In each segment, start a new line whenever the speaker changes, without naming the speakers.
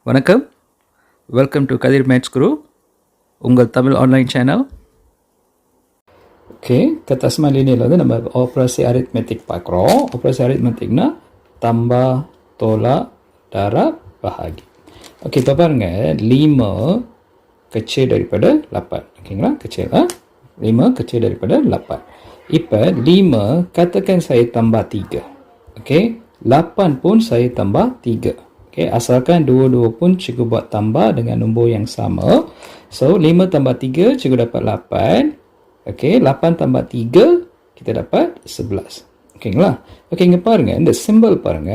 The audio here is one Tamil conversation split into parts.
வணக்கம், வெல்கம் டு கதிர் மேத்ஸ் குரு, உங்கள் Tamil online channel. Okay, kertas lineal வந்து நம்ம operasi arithmetic பார்க்குறோம். operasi arithmeticனா tambah, tolak, darab, bahagi. Okay, இப்போ பாருங்கள், 5 kecil daripada 8. ஓகேங்களா, kecil 5 kecil daripada 8. இப்போ 5 katakan saya tambah 3. Okey, 8 pun saya tambah 3. Okay, asalkan dua-dua pun cikgu buat tambah dengan nombor yang sama. So, 5 tambah 3, cikgu dapat 8. Okay, 8 tambah 3, kita dapat 11. Okeyங்களா? Okay, இங்க பாருங்க, இந்த symbol பாருங்க,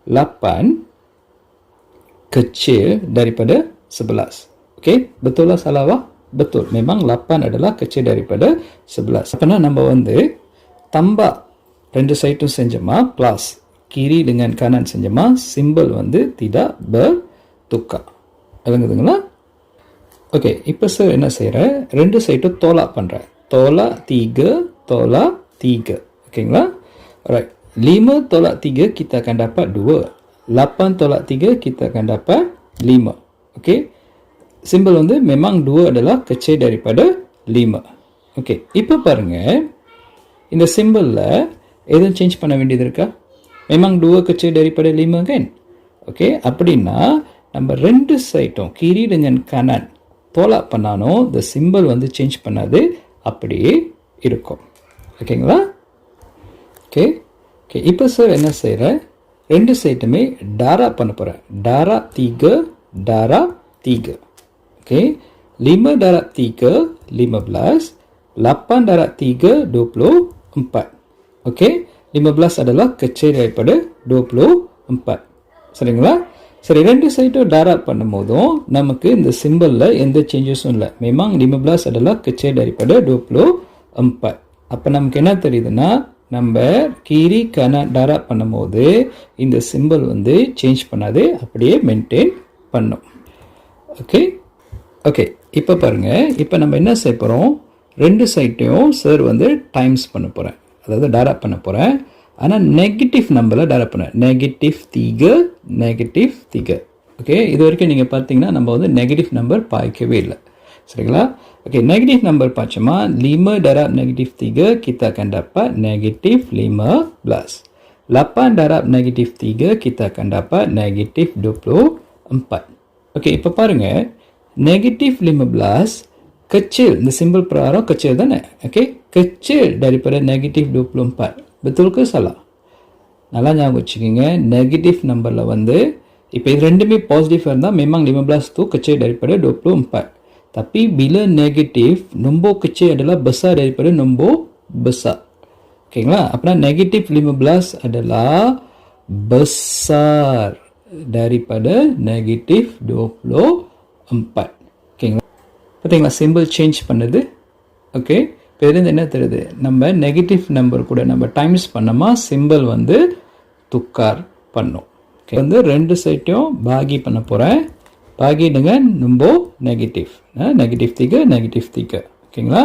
8 kecil daripada 11. Okay, betul lah salah wah? Betul, memang 8 adalah kecil daripada 11. Apana நம்ம வந்து tambah ரெண்டு சைடும் செஞ்சோமா, plus kiri dengan kanan செஞ்சோமா, சிம்பிள் வந்து tidak bertukar. விளங்குதுங்களா? ஓகே, இப்போ சார் என்ன செய்கிறேன், ரெண்டு சைடும் tolak பண்ணுறேன். tolak 3, tolak 3. ஓகேங்களா? Alright, 5 tolak 3 kita akan dapat 2. 8 tolak 3 kita akan dapat 5. Okey, simple வந்து memang 2 adalah kecil daripada 5. Okay, இப்போ பாருங்க, இந்த சிம்பிளில் எதுவும் சேஞ்ச் பண்ண வேண்டியது இருக்கா? memang 2 kecil daripada 5 kan? Okey, அப்படின்னா நம்ம ரெண்டு சைடும் kiri dengan kanan tolak பண்ணாலும் the symbol வந்து சேஞ்ச் பண்ணாது, அப்படியே இருக்கும். ஓகேங்களா? ஓகே, ஓகே, இப்போ சார் என்ன செய்கிறேன், ரெண்டு சைடுமே darab பண்ண போகிறேன். darab 3, darab 3. Okay, 5 darab 3, 15. 8 darab 3, 24. Okey, 15 adalah kecil daripada 24. சரிங்களா? சரி, ரெண்டு சைடும் darab பண்ணும்போதும் நமக்கு இந்த சிம்பிளில் எந்த சேஞ்சஸும் இல்லை. memang 15 adalah kecil daripada 24. அப்போ நமக்கு என்ன தெரியுதுன்னா, நம்ம kiri kanan darab பண்ணும்போது இந்த சிம்பிள் வந்து சேஞ்ச் பண்ணாது, அப்படியே மெயின்டைன் பண்ணும். ஓகே, ஓகே, இப்போ பாருங்க, இப்போ நம்ம என்ன செய்ய போகிறோம், ரெண்டு சைட்டையும் சார் வந்து டைம்ஸ் பண்ண போகிறேன், அதாவது darab பண்ண போகிறேன். ஆனால் நெகட்டிவ் நம்பரில் darab பண்ணேன். -3, -3. ஓகே, இது வரைக்கும் நீங்கள் பார்த்தீங்கன்னா நம்ம வந்து நெகட்டிவ் நம்பர் பாய்க்கவே இல்லை. சரிங்களா? ஓகே, நெகட்டிவ் நம்பர் பார்த்தோமா, 5 darab -3 kita akan dapat -15. 8 darab -3 kita akan dapat -24. Okay, இப்போ பாருங்கள், -15 kecil, இந்த சிம்பிள் பிரகாரம் kecil தானே? Okay, kecil daripada -24. betul ke salah? நல்லா ஞாபகம் வச்சுக்கோங்க, நெகட்டிவ் நம்பரில் வந்து இப்போ இது ரெண்டுமே பாசிட்டிவ் இருந்தால் memang 15 tu kecil daripada 24. tapi bila negatif, nombor kecil adalah besar daripada nombor besar. ஓகேங்களா? அப்படின்னா negative 15 adalah besar daripada negative 24. ஓகேங்களா? பார்த்தீங்களா, சிம்பிள் சேஞ்ச் பண்ணுது. ஓகே, இப்போ இதுலேருந்து என்ன தெரியுது, நம்ம நெகட்டிவ் நம்பர் கூட நம்ம டைம்ஸ் பண்ணோமா, சிம்பிள் வந்து துக்கார் பண்ணும். ஓகே, வந்து ரெண்டு சைட்டையும் பாகி பண்ண போகிறேன். Baaghi dengan nombor negatif. -3, -3. ஓகேங்களா?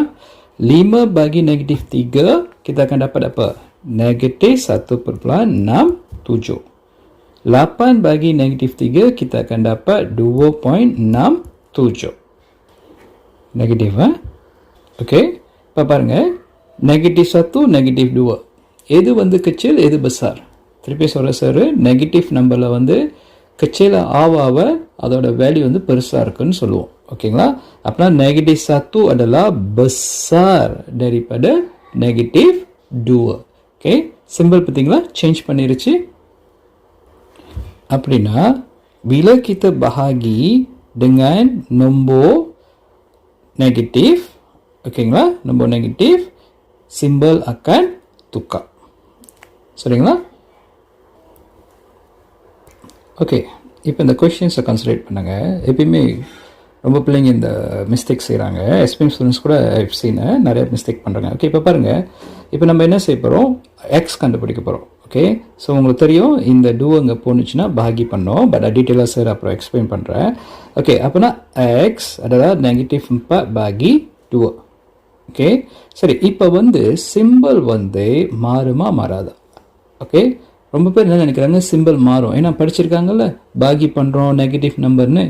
5 bagi -3, kita akan dapat apa? -1.67. 8 bagi -3, kita akan dapat 2.67. Negatif, okay, இப்போ பாருங்க, -1, -2. எது வந்து kecil, எது besar? திருப்பி சொல்கிற சார், நெகட்டிவ் நம்பரில் வந்து kecil ஆவ அதோட வேல்யூ வந்து பெருசாக இருக்குன்னு சொல்லுவோம். ஓகேங்களா? அப்படின்னா -1 adalah besar daripada -2. Okay, simple பார்த்தீங்களா, சேஞ்ச் பண்ணிருச்சு. அப்படின்னா bila kita bahagi dengan nombor negatif, ஓகேங்களா, nombor negatif, simple akan tukar. சரிங்களா? ஓகே, இப்போ இந்த கொஷின்ஸை கன்சிடரேட் பண்ணுங்க. எப்பயுமே ரொம்ப பிள்ளைங்க இந்த மிஸ்டேக் செய்கிறாங்க. எஸ்பிஎம் ஸ்டூடெண்ட்ஸ் கூட சீனை நிறைய மிஸ்டேக் பண்ணுறாங்க. ஓகே, இப்போ பாருங்கள், இப்போ நம்ம என்ன செய்ய போகிறோம், எக்ஸ் கண்டுபிடிக்க போகிறோம். ஓகே, ஸோ உங்களுக்கு தெரியும் இந்த டூ அங்கே போணுச்சுன்னா பாகி பண்ணோம், பட் டீட்டெயிலாக சார் அப்புறம் எக்ஸ்பிளைன் பண்ணுறேன். ஓகே, அப்போனா எக்ஸ் அதாவது -4 bagi 2. ஓகே, சரி, இப்போ வந்து சிம்பிள் வந்து மாறுமா மாறாதா? ஓகே, ரொம்ப பேர் என்ன நினைக்கிறாங்க, சிம்பிள் மாறும். ஏன்னா படிச்சிருக்காங்கல்ல, பாகி பண்ணுறோம் நெகட்டிவ் நம்பர்னு.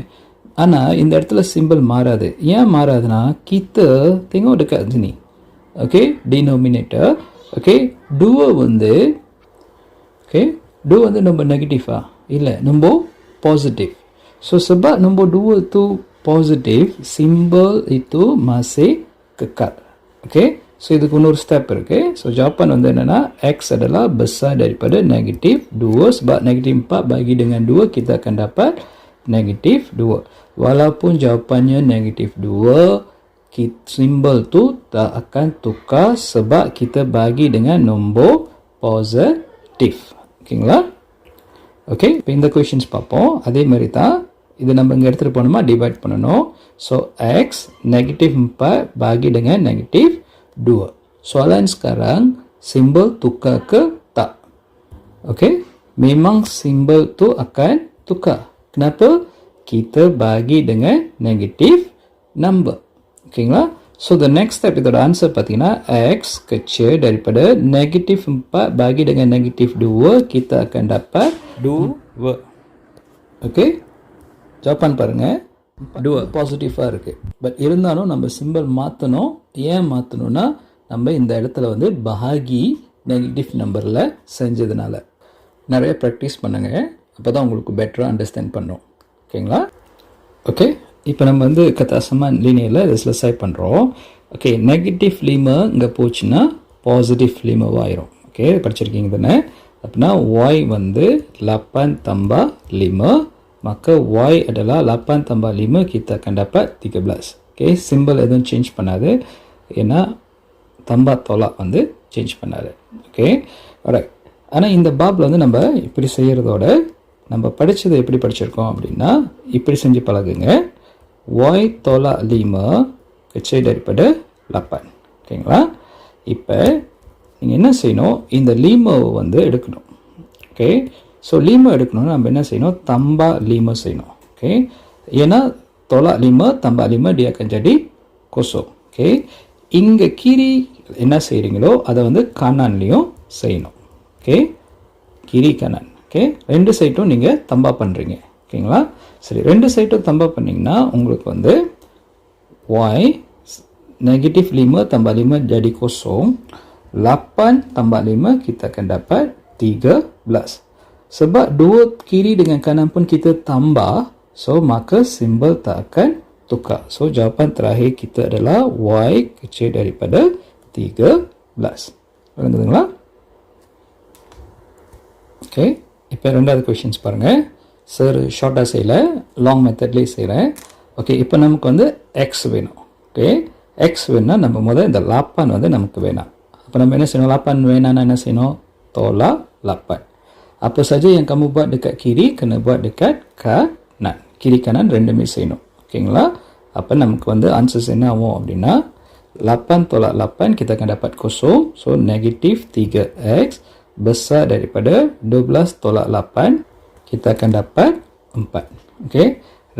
ஆனால் இந்த இடத்துல சிம்பிள் மாறாது. ஏன் மாறாதுன்னா, kita tengok dekat sini. Okay, denominator. Okay, dua வந்து ஓகே, dua வந்து nombor negatif இல்லை, nombor positif. So sebab nombor 2 itu positif, simbol itu masih kekal. Okay, so இதுக்கு இன்னொரு ஸ்டெப் இருக்கு. So jawapan வந்து என்னன்னா, X adalah besar daripada negatif 2. Sebab negatif 4 bagi dengan 2, kita akan dapat negatif 2. Walaupun jawapannya negatif 2, simbol tu tak akan tukar sebab kita bagi dengan nombor positif. ஓகேங்களா? ஓகே, இப்போ இந்த கொஷின்ஸ் பார்ப்போம். அதே மாதிரி தான் இது நம்ம இங்கே எடுத்துகிட்டு போனோமா, டிவைட் பண்ணணும். So X negatif 4 bagi dengan negatif 2. Soalan sekarang, simbol tukar ke tak? Okey, memang simbol tu akan tukar. Kenapa? Kita bagi dengan negatif number. Okeyங்களா? So the next step, இதோட ஆன்சர் பார்த்தீங்கன்னா, X kecil daripada negatif 4 bagi dengan negatif 2, kita akan dapat 2. Okey, Japan பாருங்க, 2 பாசிட்டிவாக இருக்குது. பட் இருந்தாலும் நம்ம சிம்பிள் மாற்றணும். ஏன் மாற்றணும்னா, நம்ம இந்த இடத்துல வந்து பஹாகி நெகட்டிவ் நம்பரில் செஞ்சதுனால. நிறைய ப்ராக்டிஸ் பண்ணுங்க, அப்போ தான் உங்களுக்கு பெட்டராக அண்டர்ஸ்டாண்ட் பண்ணும். ஓகேங்களா? ஓகே, இப்போ நம்ம வந்து கத்தாசமாக லீனியரில் இதை selesai பண்ணுறோம். ஓகே, நெகட்டிவ் 5 இங்கே போச்சுன்னா பாசிட்டிவ் 5 ஆயிரும். ஓகே, படிச்சிருக்கீங்க தானே? அப்படின்னா y வந்து 8 tambah 5, maka y adalah 8 tambah 5, kita akan dapat 13. Okay, simple எதுவும் சேஞ்ச் பண்ணாது, ஏன்னா தம்பா தோலா வந்து சேஞ்ச் பண்ணாது. Okay, right. ஆனால் இந்த பாப்பில் வந்து நம்ம இப்படி செய்கிறதோட நம்ம படித்ததை எப்படி படிச்சிருக்கோம் அப்படின்னா, இப்படி செஞ்சு பழகுங்க. y tolak 5 kecil daripada 8. ஓகேங்களா? இப்போ நீங்கள் என்ன செய்யணும், இந்த 5 வந்து எடுக்கணும். ஓகே, ஸோ 5 எடுக்கணும்னா நம்ம என்ன செய்யணும், tambah 5 செய்யணும். ஓகே, ஏன்னா tolak 5 tambah 5 dia akan jadi kosong. Okay, இங்கே கீரி என்ன செய்கிறீங்களோ அதை வந்து கானான்லேயும் செய்யணும். ஓகே, கீரி கானான். ஓகே, ரெண்டு சைட்டும் நீங்கள் தம்பா பண்ணுறீங்க. ஓகேங்களா? சரி, ரெண்டு சைட்டும் தம்பா பண்ணிங்கன்னா உங்களுக்கு வந்து y negatif 5 tambah 5 jadi kosong, 8 tambah 5 kita akan dapat 13. Sebab dua kiri dengan kanan pun kita tambah, so maka simbol tak akan tukar. So jawapan terakhir kita adalah y kecil daripada 13. Pulang. Okay, இப்போ ரெண்டாவது கொஷின்ஸ் பாருங்கள். சார் ஷார்ட்டாக செய்யலை, லாங் மெத்தட்லேயே செய்கிறேன். ஓகே, இப்போ நமக்கு வந்து எக்ஸ் வேணும். ஓகே, எக்ஸ் வேணும்னா நம்ம முதல் இந்த லாப்பான் வந்து நமக்கு வேணாம். அப்போ நம்ம என்ன செய்யணும், லாப்பான் வேணான்னா என்ன செய்யணும், தோலா லாப்பான். Apa saja yang kamu buat dekat kiri, kena buat dekat kanan. Kiri kanan ரெண்டுமே செய்யணும். ஓகேங்களா? அப்போ நமக்கு வந்து ஆன்சர்ஸ் என்ன ஆகும் அப்படின்னா, 8 tolak 8 kita akan dapat kosong. So negatif 3x besar daripada 12 tolak 8, kita akan dapat 4. Okay,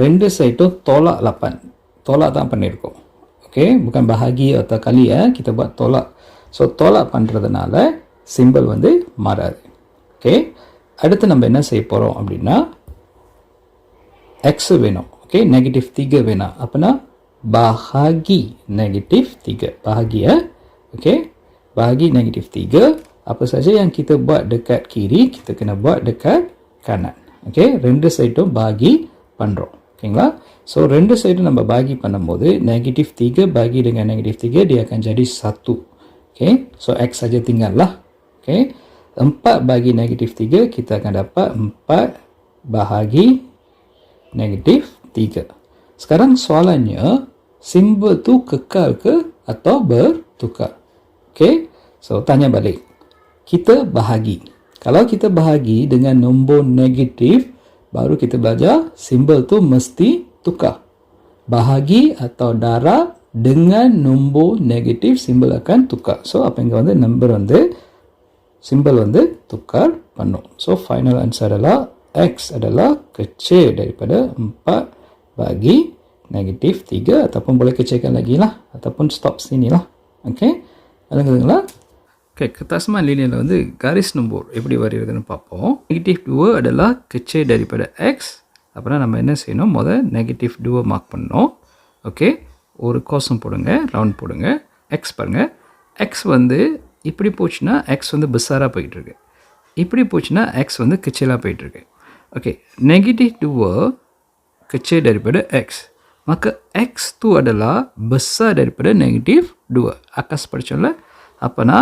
ரெண்டு சைட்டும் tolak 8. Tolak தான் பண்ணியிருக்கோம். Okay, bukan bahagi atau kali ya, kita buat tolak. So tolak பண்ணுறதுனால சிம்பிள் வந்து மாறாது. Okay, அடுத்து நம்ம என்ன செய்ய போகிறோம் அப்படின்னா, x வேணும். ஓகே, நெகட்டிவ் 3 வேணாம். அப்படின்னா bahagi negatif 3. Bahagi ya. Oke, bahagi negatif 3. Apa saja yang kita buat dekat kiri, kita kena buat dekat kanan. Oke, ரெண்டு சைடும் bahagi பண்ணுறோம். ஓகேங்களா? ஸோ ரெண்டு சைடும் நம்ம bahagi பண்ணும்போது negatif 3 bahagi dengan negatif 3 dia akan jadi 1. Oke, so x saja tinggal lah. Oke, 4 bagi negatif 3, kita akan dapat 4 bahagi negatif 3. Sekarang soalannya, simbol tu kekal ke atau bertukar? Okay, so tanya balik. Kita bahagi. Kalau kita bahagi dengan nombor negatif, baru kita belajar simbol tu mesti tukar. Bahagi atau darab dengan nombor negatif, simbol akan tukar. So apa yang வந்து number வந்து simbol வந்து tukar பண்ணும். So final answer adalah x adalah kecil daripada 4 bagi negatif 3, ataupun boleh kecilkan lagi lah, ataupun stop sini lah. Okay, ada Okay, kesamaan linear வந்து garis nombor எப்படி வருதுன்னு பார்ப்போம். Negative 2 adalah kecil daripada x. அப்புறம் நம்ம என்ன செய்யணும், நெகட்டிவ் 2 மார்க் பண்ணணும். ஓகே, ஒரு கோசம் போடுங்க, ரவுண்ட் போடுங்க. x பாருங்க, x வந்து இப்படி போச்சுன்னா x வந்து பெருசாக போயிட்டு இருக்கு, இப்படி போச்சுன்னா x வந்து kecilா போயிட்டு இருக்கு. Okay, negative 2 kecil daripada x, maka x tu adalah besar daripada negatif 2. Akas படிச்சோம்ல, அப்பனா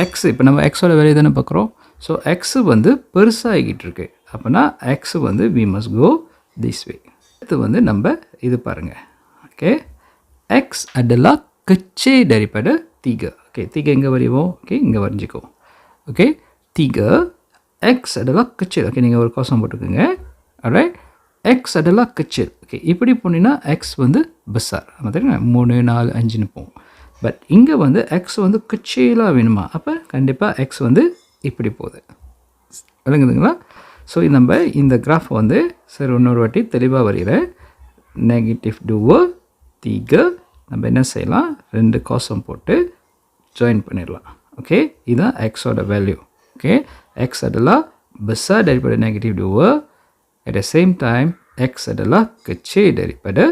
x இப்போ நம்ம x ஓட வேல்யூ தானே பார்க்குறோம். ஸோ x வந்து பெருசாகிட்டு இருக்கு, அப்பனா x வந்து we must go this way. இது வந்து நம்ம இது பாருங்க. Okay, x adalah kecil daripada 3. Okay, 3 எங்கே வரைவோம், ஓகே இங்கே வரைஞ்சிக்கோ. Okay, 3 x adalah kecil. Okay, நீங்கள் ஒரு கோசம் போட்டுக்கோங்க. alright, x adalah kecil. Okay, இப்படி போனீங்கன்னா x வந்து besar, நம்ம தெரியுமா 3 4 5ன்னு போகும். பட் இங்கே வந்து x வந்து kecilா வேணுமா, அப்போ கண்டிப்பாக x வந்து இப்படி போகுது, விளங்குதுங்களா? ஸோ நம்ம இந்த கிராஃப் வந்து சரி இன்னொரு வாட்டி தெளிவாக வரைகிறேன். நெகட்டிவ் 2 3 நம்ம என்ன செய்யலாம், 2 கோசம் போட்டு ஜாயின் பண்ணிடலாம். ஓகே, இதுதான் எக்ஸோட value. Okay, X adalah besar daripada negatif 2, at the same time x adalah kecil daripada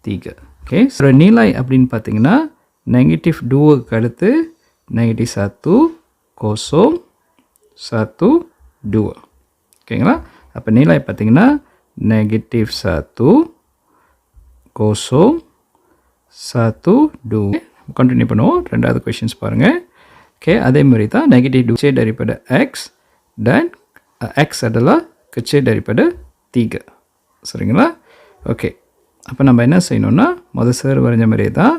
3. Okay, so நிலை அப்படின்னு பார்த்தீங்கன்னா நெகட்டிவ் 2க்கு அடுத்து நெகட்டிவ் 1 0 1 2. ஓகேங்களா? அப்போ நிலை பார்த்தீங்கன்னா நெகட்டிவ் 1 0 1 2. கண்டினியூ பண்ணுவோம். ரெண்டாவது கொஷின்ஸ் பாருங்கள். ஓகே, அதே மாதிரி தான் negative 2 kecil daripada x dan x adalah kecil daripada 3. சரிங்களா? ஓகே, அப்போ நம்ம என்ன செய்யணும்னா சார் வரைஞ்ச மாதிரியே தான்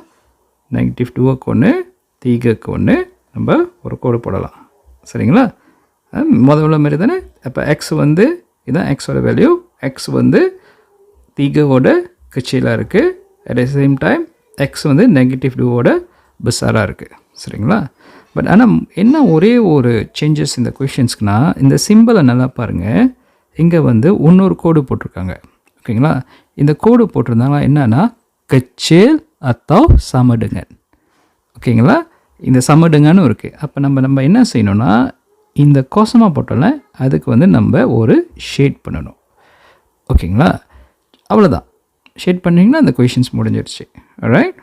நெகட்டிவ் 2க்கு 1 3க்கு 1 நம்ம ஒரு கோடு போடலாம். சரிங்களா? முதல்ல மாதிரி தானே. அப்போ எக்ஸ் வந்து இதுதான் எக்ஸோட வேல்யூ, எக்ஸ் வந்து 3வோட கச்சிலாக இருக்குது, at the same time X வந்து நெகட்டிவ் 2வோட பெருசாக இருக்குது. சரிங்களா? பட் ஆனால் என்ன ஒரே ஒரு சேஞ்சஸ் இந்த கொஷின்ஸ்க்குனா, இந்த சிம்பிளை நல்லா பாருங்கள், இங்கே வந்து இன்னொரு கோடு போட்டிருக்காங்க. ஓகேங்களா? இந்த கோடு போட்டிருந்தாங்க என்னன்னா kecil atau sama dengan. ஓகேங்களா? இந்த சமடுங்கன்னு இருக்குது. அப்போ நம்ம என்ன செய்யணும்னா இந்த கோசமாக போட்டோம்ல அதுக்கு வந்து நம்ம ஒரு ஷேட் பண்ணணும். ஓகேங்களா? அவ்வளோதான். ஷேட் பண்ணிங்கன்னா அந்த கொஷின்ஸ் முடிஞ்சிடுச்சு. ரைட்,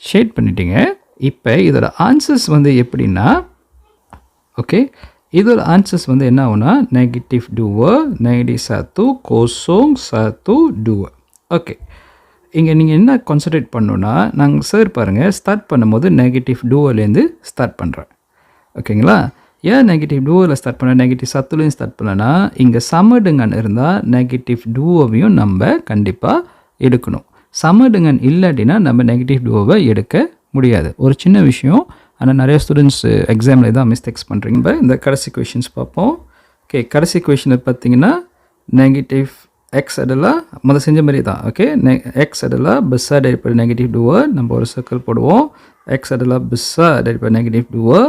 ஷேட் பண்ணிட்டீங்க. இப்போ இதோட ஆன்சர்ஸ் வந்து எப்படின்னா, ஓகே இதோட ஆன்சர்ஸ் வந்து என்ன ஆகும்னா நெகட்டிவ் 2 நெகட்டிவ் 1 0 1 2. ஓகே, இங்கே நீங்கள் என்ன கான்சன்ட்ரேட் பண்ணணுன்னா, நாங்கள் சார் பாருங்கள் ஸ்டார்ட் பண்ணும்போது நெகட்டிவ் 2லேருந்து ஸ்டார்ட் பண்ணுறேன். ஓகேங்களா? ஏன் நெகட்டிவ் 2ல் ஸ்டார்ட் பண்ண நெகட்டிவ் 1லேயும் ஸ்டார்ட் பண்ணலன்னா, இங்கே சமடுங்கன் இருந்தால் நெகட்டிவ் 2வையும் நம்ம கண்டிப்பாக எடுக்கணும். சமடுங்கன் இல்லாட்டினா நம்ம நெகட்டிவ் 2வை எடுக்க முடியாது. ஒரு சின்ன விஷயம், ஆனால் நிறைய ஸ்டூடெண்ட்ஸ் எக்ஸாமில் தான் மிஸ்டேக்ஸ் பண்ணுறீங்க. இப்போ இந்த கடைசி கொஷின்ஸ் பார்ப்போம். ஓகே, கடைசி கொஷினில் பார்த்தீங்கன்னா நெகட்டிவ் எக்ஸ் adalah முதல் செஞ்ச மாதிரி தான். Okay, X adalah besar daripada negatif 2, நம்ம ஒரு சர்க்கிள் போடுவோம். X adalah besar daripada negatif 2,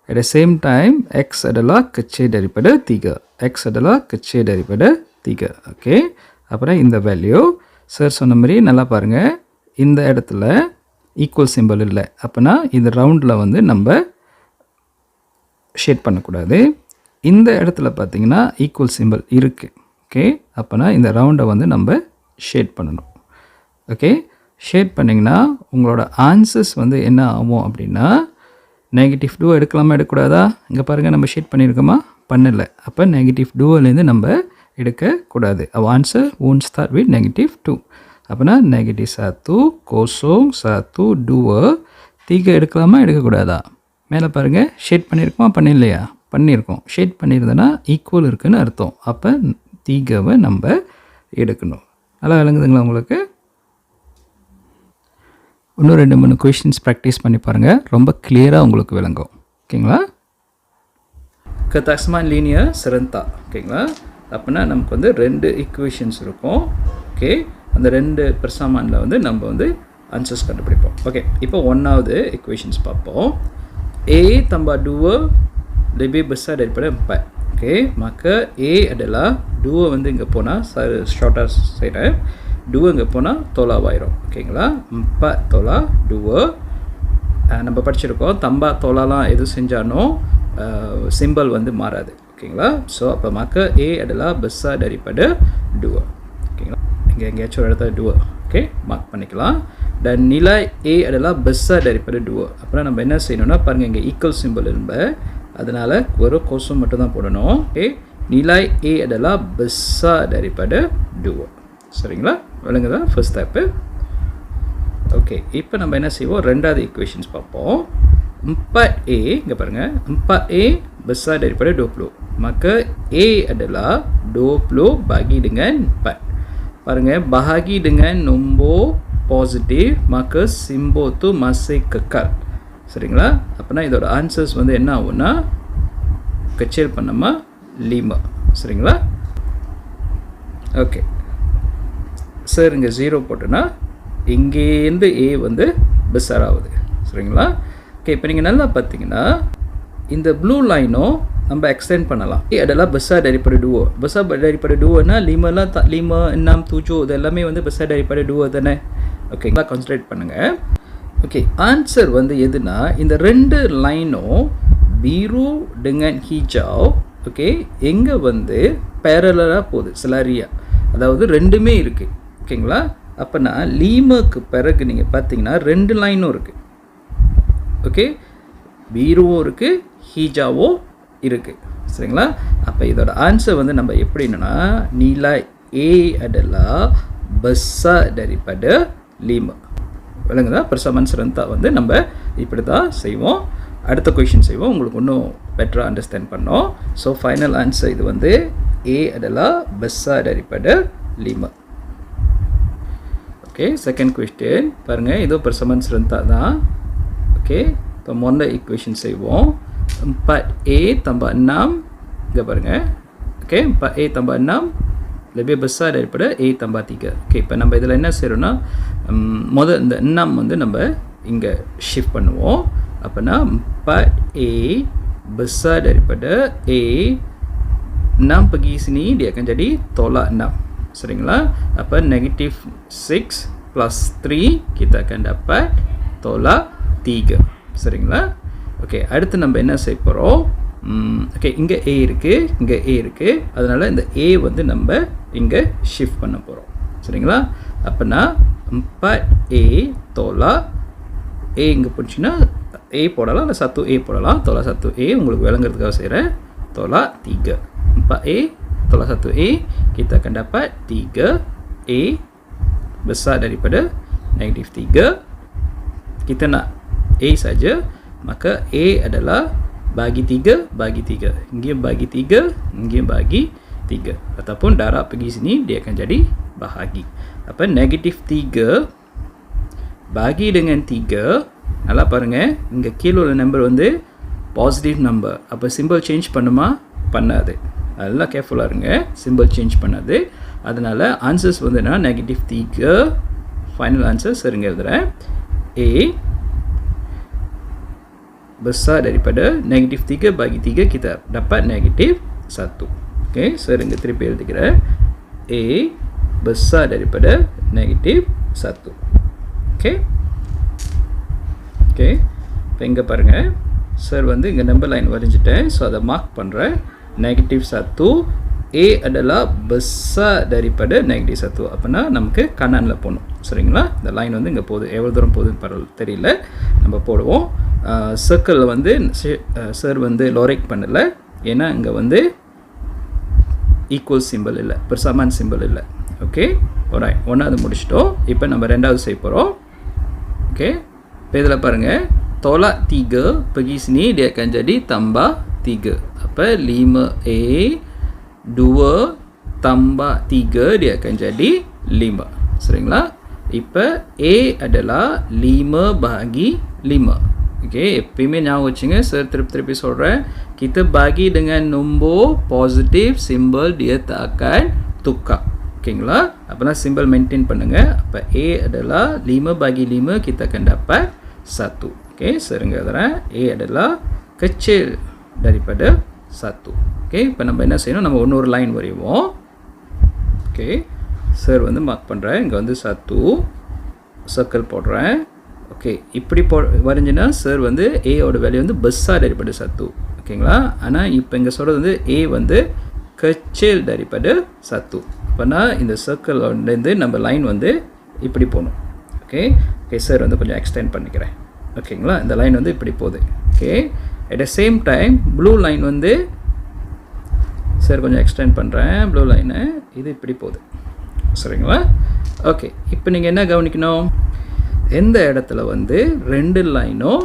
at the same time X adalah kecil daripada 3. X adalah kecil daripada 3. Okay, அப்புறம் இந்த வேல்யூ சார் சொன்ன மாதிரி நல்லா பாருங்கள், இந்த இடத்துல ஈக்குவல் சிம்பிள் இல்லை, அப்போனா இந்த ரவுண்டில் வந்து நம்ம ஷேட் பண்ணக்கூடாது. இந்த இடத்துல பார்த்தீங்கன்னா ஈக்குவல் சிம்பிள் இருக்குது. ஓகே, அப்போனா இந்த ரவுண்டை வந்து நம்ம ஷேட் பண்ணணும். ஓகே, ஷேட் பண்ணிங்கன்னா உங்களோட ஆன்சர்ஸ் வந்து என்ன ஆகும் அப்படின்னா, நெகட்டிவ் 2 எடுக்கலாமா எடுக்கக்கூடாதா? இங்கே பாருங்கள், நம்ம ஷேட் பண்ணியிருக்கோமா? பண்ணலை. அப்போ நெகட்டிவ் 2லேருந்து நம்ம எடுக்கக்கூடாது. அவ் answer won't start with negative 2. அப்போனா நெகட்டிவ் 1 0 1 2 3 எடுக்கலாமா எடுக்கக்கூடாதா? மேலே பாருங்கள், ஷேட் பண்ணியிருக்கோமா பண்ணலையா? பண்ணியிருக்கோம். ஷேட் பண்ணியிருந்தேன்னா ஈக்குவல் இருக்குதுன்னு அர்த்தம். அப்போ 3வை நம்ம எடுக்கணும். நல்லா விளங்குதுங்களா உங்களுக்கு? இன்னும் 2-3 கொஷின்ஸ் ப்ராக்டிஸ் பண்ணி பாருங்கள், ரொம்ப கிளியராக உங்களுக்கு விளங்கும். ஓகேங்களா? kesamaan linear serentak. ஓகேங்களா? அப்படின்னா நமக்கு வந்து 2 ஈக்குவேஷன்ஸ் இருக்கும். ஓகே, அந்த 2 பெருசாமானில் வந்து நம்ம வந்து ஆன்சர்ஸ் கண்டுபிடிப்போம். ஓகே, இப்போ 1வது ஈக்குவேஷன்ஸ் பார்ப்போம். A tambah 2 lebih besar daripada 4. Okay, maka A adalah 2 வந்து இங்கே போனால் ஷார்ட்டாக செய்கிறேன், 2 இங்கே போனால் தோலாவாயிரும். ஓகேங்களா? 4 தோலா 2. நம்ம படிச்சிருக்கோம், தம்பா தோலாலாம் எது செஞ்சாலும் சிம்பல் வந்து மாறாது. ஓகேங்களா? ஸோ அப்போ maka A adalah besar daripada 2. ஓகேங்களா? இங்கே எங்கேயாச்சும் ஒரு இடத்துல 2 ஓகே மார்க் பண்ணிக்கலாம். dan nilai A adalah besar daripada 2. அப்புறம் நம்ம என்ன செய்யணும்னா பாருங்கள் இங்கே ஈக்குவல் சிம்பிள் இரும்ப அதனால் ஒரு கோசம் மட்டும் தான் போடணும். Okay nilai A adalah besar daripada 2. சரிங்களா? விளங்குதா ஃபர்ஸ்ட் ஸ்டெப்பு? ஓகே இப்போ நம்ம என்ன செய்வோம் ரெண்டாவது ஈக்குவேஷன்ஸ் பார்ப்போம். 4A இங்கே பாருங்கள் 4A besar daripada 20. maka A adalah 20 bagi dengan 4. பாருங்கள் bahagi dengan nombor positif maka simbol tu masih kekal. சரிங்களா? அப்போனா இதோட ஆன்சர்ஸ் வந்து என்ன ஆகும்னா கச்சேல் பண்ணமா 5. சரிங்களா? ஓகே சார் இங்கே 0 போட்டோன்னா இங்கேருந்து A வந்து பெஸ்ஸார் ஆகுது. சரிங்களா? ஓகே இப்போ நீங்கள் நல்லா பார்த்தீங்கன்னா இந்த ப்ளூ லைனும் நம்ம எக்ஸ்டெண்ட் பண்ணலாம். A adalah besar daripada 2. besar daripada 2னா 5 lah tak 5, 6, 7 இது எல்லாமே வந்து besar daripada 2 தானே. ஓகேங்களா? கான்சன்ட்ரேட் பண்ணுங்கள். ஓகே ஆன்சர் வந்து எதுனா இந்த ரெண்டு லைனும் biru dengan hijau ஓகே எங்கே வந்து பேரலாக போகுது சிலாரியா, அதாவது ரெண்டுமே இருக்குது. ஓகேங்களா? அப்போனா 5க்கு பிறகு நீங்கள் பார்த்தீங்கன்னா ரெண்டு லைனும் இருக்குது. ஓகே பீருவும் இருக்குது ஹீஜாவும் இருக்குது. சரிங்களா? அப்போ இதோட ஆன்சர் வந்து நம்ம எப்படின்னா nilai A adalah besar daripada 5. விளங்குதா? persamaan serentak வந்து நம்ம இப்படி தான் செய்வோம். அடுத்த கொஷின் செய்வோம் உங்களுக்கு இன்னும் பெட்டராக அண்டர்ஸ்டாண்ட் பண்ணோம். ஸோ ஃபைனல் ஆன்சர் இது வந்து A adalah besar daripada 5. Okay second question பாருங்கள் இதுவும் persamaan serentak தான். ஓகே இப்போ முதல்ல ஈக்குவேஷன் செய்வோம். 4A tambah 6 இங்கே பாருங்கள். Okay 4A tambah 6 lebih besar daripada A tambah 3. Okay இப்போ நம்ம இதில் என்ன செய்கிறோன்னா முதல் இந்த 6 வந்து நம்ம இங்கே ஷிஃப்ட் பண்ணுவோம். அப்போனா 4A besar daripada A 6 pergi sini dia akan jadi tolak 6. சரிங்களா? அப்போ -6 plus 3 kita akan dapat tolak 3. சரிங்களா? ஓகே அடுத்து நம்ம என்ன செய்ய போகிறோம்? ஓகே இங்கே A இருக்குது இங்கே A இருக்குது அதனால் இந்த A வந்து நம்ம இங்கே ஷிஃப்ட் பண்ண போகிறோம். சரிங்களா? அப்போனா 4A tolak A இங்கே போச்சுன்னா A போடலாம் இல்லை 1A போடலாம். tolak 1A உங்களுக்கு விளங்குறதுக்காக செய்கிறேன். tolak 3. 4A tolak 1A kita akan dapat 3A besar daripada -3. Kita nak A saja maka A adalah bagi 3 bagi 3. Iங்கே bagi 3 iங்கே bagi 3 ataupun darab pergi sini dia akan jadi bahagi. Apa -3 bagi dengan 3. நல்லா பாருங்கள் இங்கே கீழே உள்ள நம்பர் வந்து பாசிட்டிவ் நம்பர். அப்போ சிம்பிள் சேஞ்ச் பண்ணுமா? பண்ணாது. அதெல்லாம் கேர்ஃபுல்லாக இருங்க. சிம்பிள் சேஞ்ச் பண்ணாது. அதனால் ஆன்சர்ஸ் வந்து என்ன -3. ஃபைனல் ஆன்சர் சரிங்க எழுதுகிறேன். A besar daripada -3 bagi 3 kita dapat -1. Okey, saya இங்கே திருப்பி எழுதிக்கிறேன். A besar daripada -1. Okay okay இப்போ இங்கே பாருங்கள் சார் வந்து இங்கே நம்பர் லைன் வரைஞ்சிட்டேன். ஸோ அதை மார்க் பண்ணுறேன். -1 A adalah besar daripada -1. அப்படின்னா நமக்கு கண்ணானில் போகணும். சரிங்களா? இந்த லைன் வந்து இங்கே போகுது. எவ்வளோ தூரம் போகுதுன்னு தெரியல. நம்ம போடுவோம். சர்க்கிளில் வந்து சார் வந்து லோரேக் பண்ணலை. ஏன்னா இங்கே வந்து ஈக்குவல் சிம்பிள் இல்லை, persamaan சிம்பிள் இல்லை. ஓகே alright ஒன்றாவது முடிச்சிட்டோம். இப்போ நம்ம ரெண்டாவது செய்ய போகிறோம். ஓகே இப்போ இதில் பாருங்கள் tolak 3 pergi sini dia akan jadi tambah 3. apa 5A 2 tambah 3 dia akan jadi 5. சரிங்களா? இப்போ A adalah 5 bahagi 5. ஓகே எப்பயுமே ஞாபகம் வச்சுங்க. சார் திருப்பி சொல்கிறேன். kita bagi dengan nombor positif simbol dia tak akan tukar. ஓகேங்களா? அப்போனா சிம்பிள் மெயின்டைன் பண்ணுங்கள். அப்போ A adalah 5 bagi 5 kita akan dapat 1. Okay சரிங்க எழுதுறேன். A adalah kecil daripada 1. Okay இப்போ நம்ம என்ன செய்யணும்? நம்ம இன்னொரு லைன் வரைவோம். ஓகே சார் வந்து மார்க் பண்ணுறேன். இங்கே வந்து 1 சர்க்கிள் போடுறேன். ஓகே இப்படி வரைஞ்சினா சார் வந்து A ஓட வேல்யூ வந்து besar daripada 1. ஓகேங்களா? ஆனால் இப்போ இங்கே சொல்கிறது வந்து A வந்து kecil daripada 1. அப்போனா இந்த சர்க்கிள்லேருந்து நம்ம லைன் வந்து இப்படி போகணும். ஓகே சார் வந்து கொஞ்சம் எக்ஸ்டெண்ட் பண்ணிக்கிறேன். ஓகேங்களா? இந்த லைன் வந்து இப்படி போகுது. Okay at the same time blue line வந்து சார் கொஞ்சம் எக்ஸ்டெண்ட் பண்ணுறேன். ப்ளூ லைனு இது இப்படி போகுது. சரிங்களா? ஓகே இப்போ நீங்கள் என்ன கவனிக்கணும், எந்த இடத்துல வந்து ரெண்டு லைனும்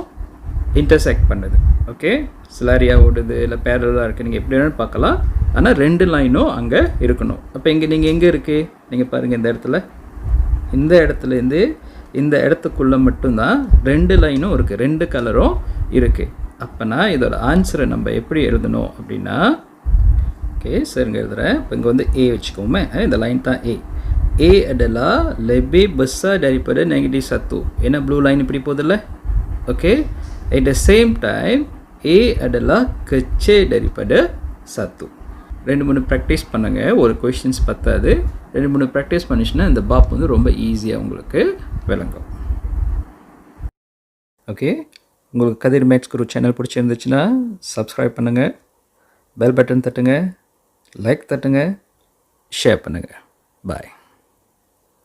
இன்டர்செக்ட் பண்ணுது. ஓகே சிலாரியாக ஓடுது இல்லை பேரலாக இருக்குது, நீங்கள் எப்படி வேணும்னு பார்க்கலாம். ஆனால் ரெண்டு லைனும் அங்கே இருக்கணும். அப்போ இங்கே நீங்கள் எங்கே இருக்குது நீங்கள் பாருங்கள், இந்த இடத்துலேருந்து இந்த இடத்துக்குள்ளே மட்டும்தான் ரெண்டு லைனும் இருக்குது, ரெண்டு கலரும் இருக்குது. அப்போனா இதோட ஆன்சரை நம்ம எப்படி எழுதணும் அப்படின்னா, ஓகே சரிங்க எழுதுகிறேன். இப்போ இங்கே வந்து A வச்சுக்கோமே, இந்த லைன் தான் A adalah lebih besar daripada -1. ஏன்னா ப்ளூ லைன் இப்படி போதில்ல. Okay at the same time A adalah kecil daripada 1. 2-3 practice பண்ணுங்கள், ஒரு கொஷின்ஸ் பத்தாது. 2-3 ப்ராக்டிஸ் பண்ணிச்சுன்னா இந்த பாப் வந்து ரொம்ப ஈஸியாக உங்களுக்கு விளங்கும். ஓகே உங்களுக்கு கதிர் மேக்ஸ் குரு சேனல் பிடிச்சிருந்துச்சுன்னா சப்ஸ்கிரைப் பண்ணுங்கள், பெல் பட்டன் தட்டுங்க, லைக் தட்டுங்க, ஷேர் பண்ணுங்கள். பாய்.